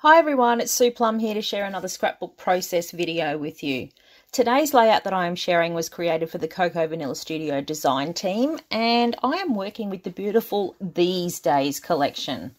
Hi everyone, it's Sue Plumb here to share another scrapbook process video with you. Today's layout that I am sharing was created for the Cocoa Vanilla Studio design team, and I am working with the beautiful These Days collection.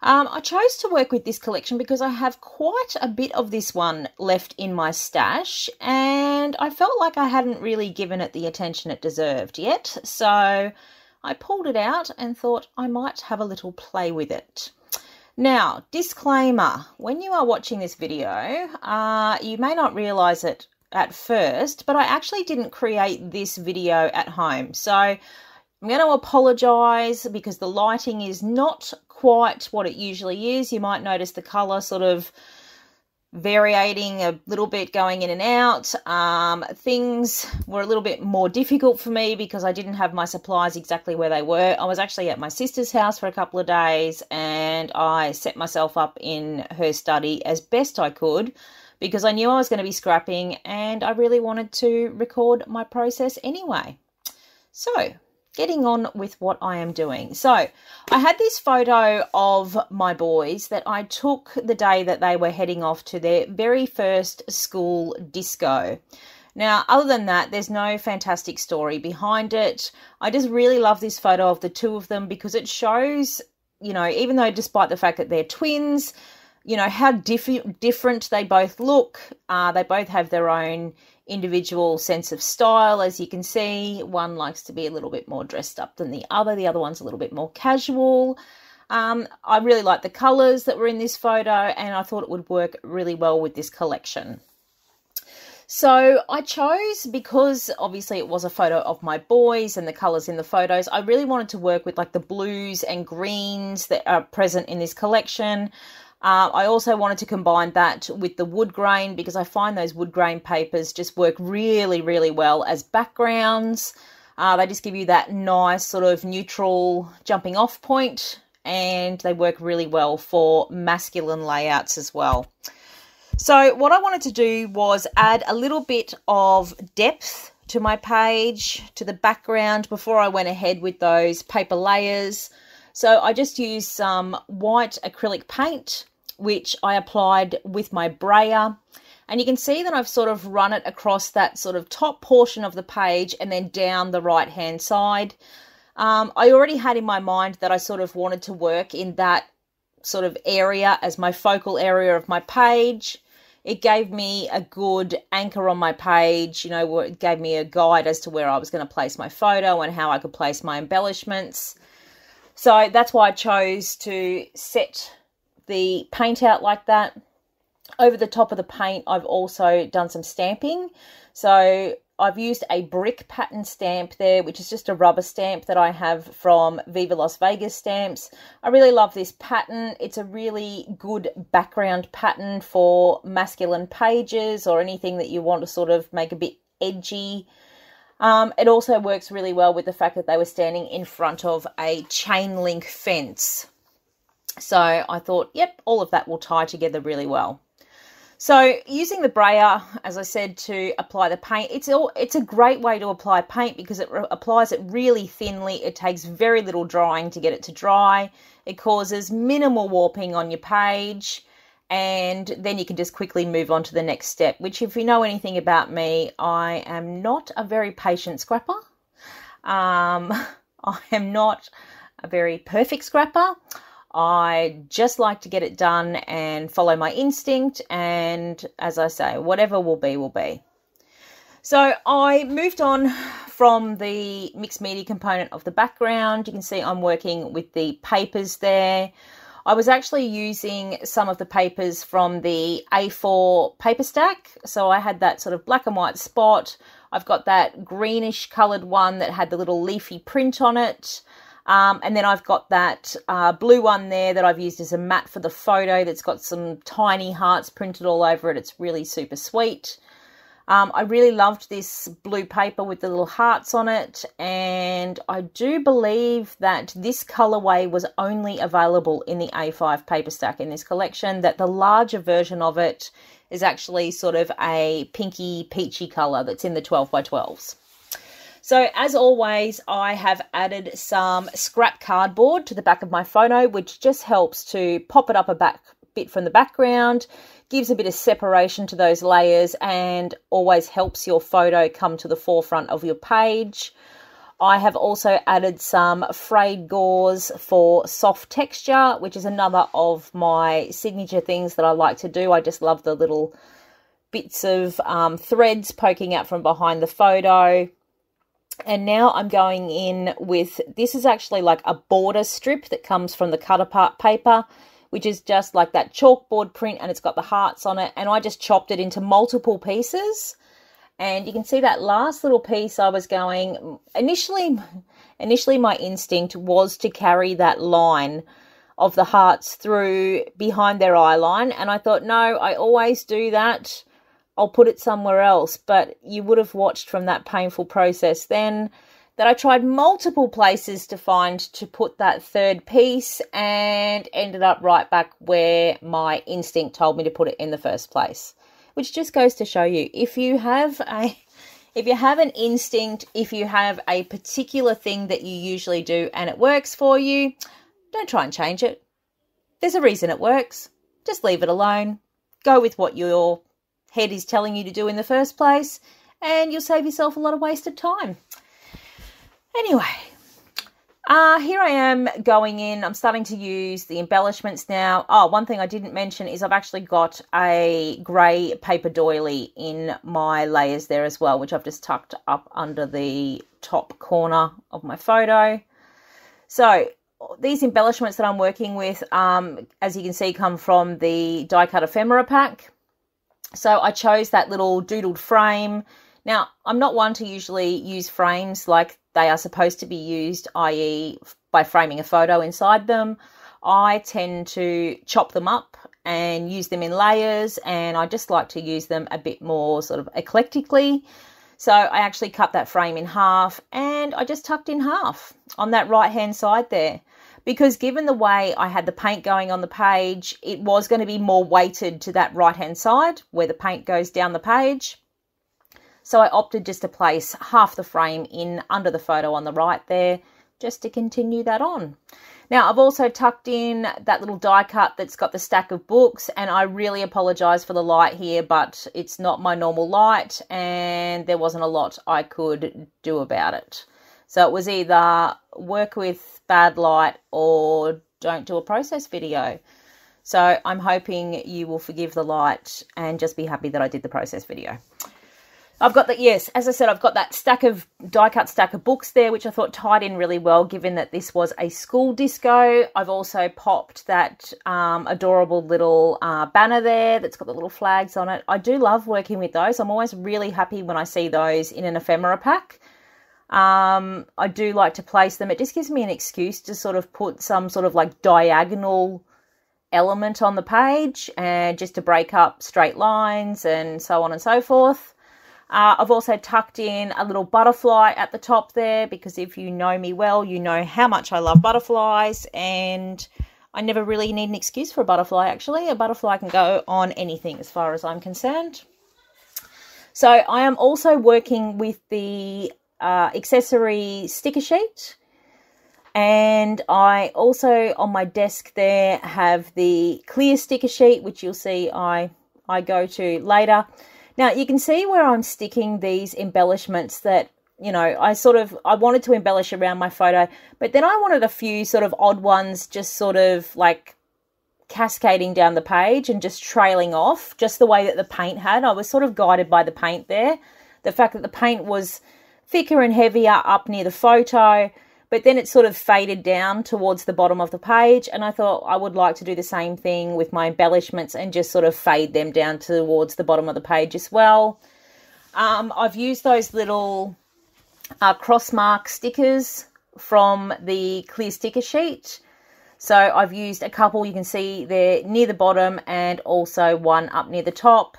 I chose to work with this collection because I have quite a bit of this one left in my stash, and I felt like I hadn't really given it the attention it deserved yet, so I pulled it out and thought I might have a little play with it. Now, disclaimer, when you are watching this video, you may not realize it at first, but I actually didn't create this video at home. So I'm going to apologize because the lighting is not quite what it usually is. You might notice the color sort of varying a little bit, going in and out. Things were a little bit more difficult for me because I didn't have my supplies exactly where they were. I was actually at my sister's house for a couple of days, and I set myself up in her study as best I could because I knew I was going to be scrapping and I really wanted to record my process anyway. So getting on with what I am doing. So I had this photo of my boys that I took the day that they were heading off to their very first school disco. Now, other than that, there's no fantastic story behind it. I just really love this photo of the two of them because it shows, you know, even though despite the fact that they're twins, you know, how different they both look. They both have their own individual sense of style. As you can see, one likes to be a little bit more dressed up than the other one's a little bit more casual. I really like the colors that were in this photo, and I thought it would work really well with this collection. So I chose, because obviously it was a photo of my boys and the colors in the photos, I really wanted to work with like the blues and greens that are present in this collection. I also wanted to combine that with the wood grain because I find those wood grain papers just work really, really well as backgrounds. They just give you that nice sort of neutral jumping off point, and they work really well for masculine layouts as well. So what I wanted to do was add a little bit of depth to my page, to the background, before I went ahead with those paper layers. So I just used some white acrylic paint, which I applied with my brayer. And you can see that I've sort of run it across that sort of top portion of the page and then down the right-hand side. I already had in my mind that I sort of wanted to work in that sort of area as my focal area of my page. It gave me a good anchor on my page, you know, it gave me a guide as to where I was going to place my photo and how I could place my embellishments. So that's why I chose to set the paint out like that. Over the top of the paint, I've also done some stamping. So I've used a brick pattern stamp there, which is just a rubber stamp that I have from Viva Las Vegas Stamps. I really love this pattern. It's a really good background pattern for masculine pages or anything that you want to sort of make a bit edgy. It also works really well with the fact that they were standing in front of a chain link fence. So I thought, yep, all of that will tie together really well. So using the brayer, as I said, to apply the paint, it's a great way to apply paint because it applies it really thinly. It takes very little drying to get it to dry. It causes minimal warping on your page. And then you can just quickly move on to the next step, which, if you know anything about me, I am not a very patient scrapper. I am not a very perfect scrapper. I just like to get it done and follow my instinct. And as I say, whatever will be, will be. So I moved on from the mixed media component of the background. You can see I'm working with the papers there. I was actually using some of the papers from the A4 paper stack. So I had that sort of black and white spot. I've got that greenish coloured one that had the little leafy print on it. And then I've got that blue one there that I've used as a matte for the photo that's got some tiny hearts printed all over it. It's really super sweet. I really loved this blue paper with the little hearts on it, and I do believe that this colorway was only available in the A5 paper stack in this collection, that the larger version of it is actually sort of a pinky peachy color that's in the 12 by 12s. So as always, I have added some scrap cardboard to the back of my photo, which just helps to pop it up a bit from the background, gives a bit of separation to those layers, and always helps your photo come to the forefront of your page. I have also added some frayed gauze for soft texture, which is another of my signature things that I like to do. I just love the little bits of threads poking out from behind the photo. And now I'm going in with, this is actually like a border strip that comes from the cut apart paper, which is just like that chalkboard print, and it's got the hearts on it. And I just chopped it into multiple pieces. And you can see that last little piece I was going, initially my instinct was to carry that line of the hearts through behind their eye line. And I thought, no, I always do that. I'll put it somewhere else. But you would have watched from that painful process then that I tried multiple places to put that third piece, and ended up right back where my instinct told me to put it in the first place. Which just goes to show you, if you have an instinct, if you have a particular thing that you usually do and it works for you, don't try and change it. There's a reason it works. Just leave it alone. Go with what your head is telling you to do in the first place, and you'll save yourself a lot of wasted time. Anyway, here I am going in. I'm starting to use the embellishments now. Oh, one thing I didn't mention is I've actually got a grey paper doily in my layers there as well, which I've just tucked up under the top corner of my photo. So these embellishments that I'm working with, as you can see, come from the die cut ephemera pack. So I chose that little doodled frame. Now, I'm not one to usually use frames like they are supposed to be used, i.e. by framing a photo inside them. I tend to chop them up and use them in layers, and I just like to use them a bit more sort of eclectically. So I actually cut that frame in half, and I just tucked in half on that right hand side there. Because given the way I had the paint going on the page, it was going to be more weighted to that right hand side where the paint goes down the page. So I opted just to place half the frame in under the photo on the right there, just to continue that on. Now, I've also tucked in that little die cut that's got the stack of books, and I really apologise for the light here, but it's not my normal light, and there wasn't a lot I could do about it. So it was either work with bad light or don't do a process video. So I'm hoping you will forgive the light and just be happy that I did the process video. I've got that, yes, as I said, I've got that die cut stack of books there, which I thought tied in really well, given that this was a school disco. I've also popped that adorable little banner there that's got the little flags on it. I do love working with those. I'm always really happy when I see those in an ephemera pack. I do like to place them. It just gives me an excuse to sort of put some sort of like diagonal element on the page, and just to break up straight lines and so on and so forth. I've also tucked in a little butterfly at the top there, because if you know me well, you know how much I love butterflies, and I never really need an excuse for a butterfly, actually. A butterfly can go on anything as far as I'm concerned. So I am also working with the accessory sticker sheet, and I also on my desk there have the clear sticker sheet, which you'll see I go to later. Now, you can see where I'm sticking these embellishments that, you know, I wanted to embellish around my photo, but then I wanted a few sort of odd ones just sort of like cascading down the page and just trailing off, just the way that the paint had. I was sort of guided by the paint there. The fact that the paint was thicker and heavier up near the photo, but then it sort of faded down towards the bottom of the page, and I thought I would like to do the same thing with my embellishments and just sort of fade them down towards the bottom of the page as well. I've used those little Crossmark stickers from the clear sticker sheet. So I've used a couple, you can see there near the bottom, and also one up near the top.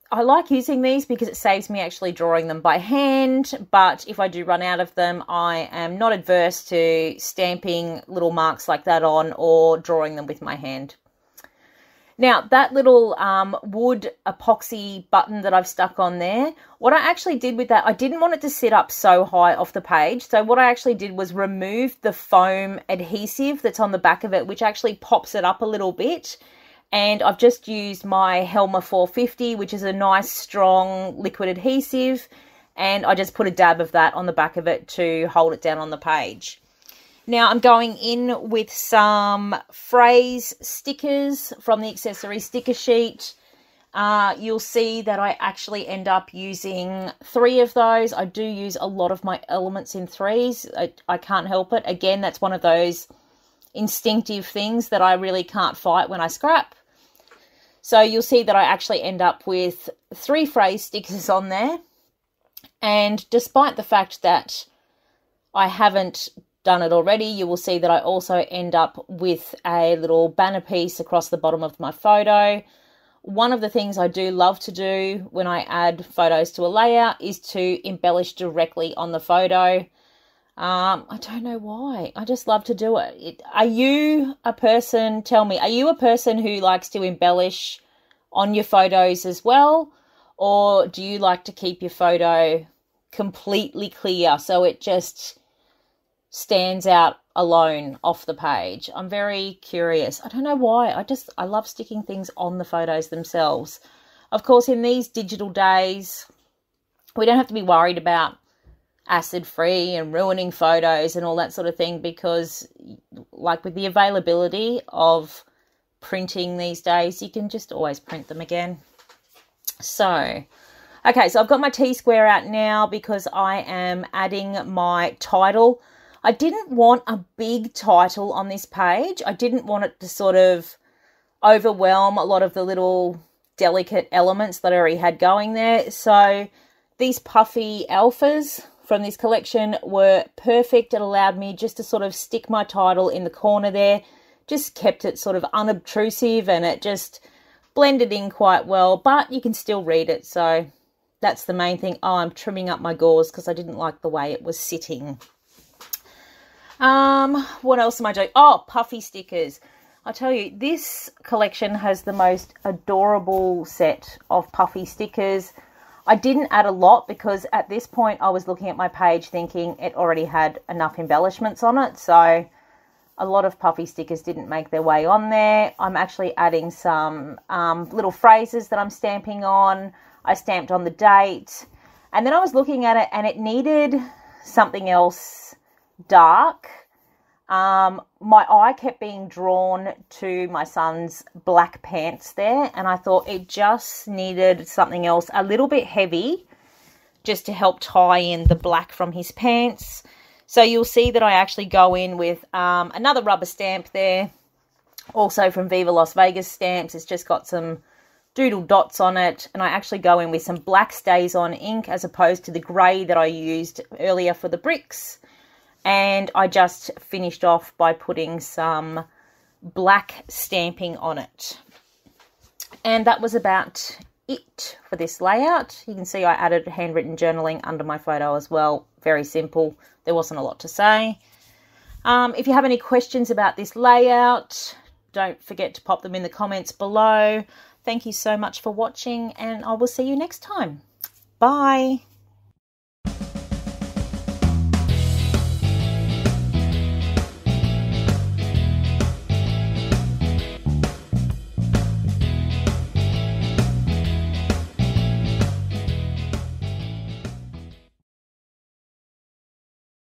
I like using these because it saves me actually drawing them by hand, but if I do run out of them, I am not adverse to stamping little marks like that on or drawing them with my hand. Now, that little wood epoxy button that I've stuck on there, what I actually did with that, I didn't want it to sit up so high off the page. So what I actually did was remove the foam adhesive that's on the back of it, which actually pops it up a little bit. And I've just used my Helmer 450, which is a nice, strong liquid adhesive. And I just put a dab of that on the back of it to hold it down on the page. Now I'm going in with some phrase stickers from the accessory sticker sheet. You'll see that I actually end up using 3 of those. I do use a lot of my elements in 3s. I can't help it. Again, that's one of those instinctive things that I really can't fight when I scrap. So you'll see that I actually end up with 3 phrase stickers on there. And despite the fact that I haven't done it already, you will see that I also end up with a little banner piece across the bottom of my photo. One of the things I do love to do when I add photos to a layout is to embellish directly on the photo. I don't know why. I just love to do it. Are you a person, tell me, are you a person who likes to embellish on your photos as well? Or do you like to keep your photo completely clear so it just stands out alone off the page? I'm very curious. I don't know why. I love sticking things on the photos themselves. Of course, in these digital days, we don't have to be worried about acid-free and ruining photos and all that sort of thing, because like with the availability of printing these days, you can just always print them again. So, okay, so I've got my T-square out now because I am adding my title. I didn't want a big title on this page. I didn't want it to sort of overwhelm a lot of the little delicate elements that I already had going there. So these puffy alphas from this collection were perfect. It allowed me just to sort of stick my title in the corner there. Just kept it sort of unobtrusive and it just blended in quite well, but you can still read it. So that's the main thing. Oh, I'm trimming up my gauze because I didn't like the way it was sitting. What else am I doing? Oh, puffy stickers. I tell you, this collection has the most adorable set of puffy stickers. I didn't add a lot because at this point I was looking at my page thinking it already had enough embellishments on it. So a lot of puffy stickers didn't make their way on there. I'm actually adding some little phrases that I'm stamping on. I stamped on the date. And then I was looking at it and it needed something else dark. My eye kept being drawn to my son's black pants there, and I thought it just needed something else a little bit heavy just to help tie in the black from his pants. So you'll see that I actually go in with another rubber stamp there, also from Viva Las Vegas Stamps. It's just got some doodle dots on it, and I actually go in with some black stays on ink as opposed to the grey that I used earlier for the bricks. And I just finished off by putting some black stamping on it. And that was about it for this layout. You can see I added handwritten journaling under my photo as well. Very simple. There wasn't a lot to say. If you have any questions about this layout, don't forget to pop them in the comments below. Thank you so much for watching, and I will see you next time. Bye.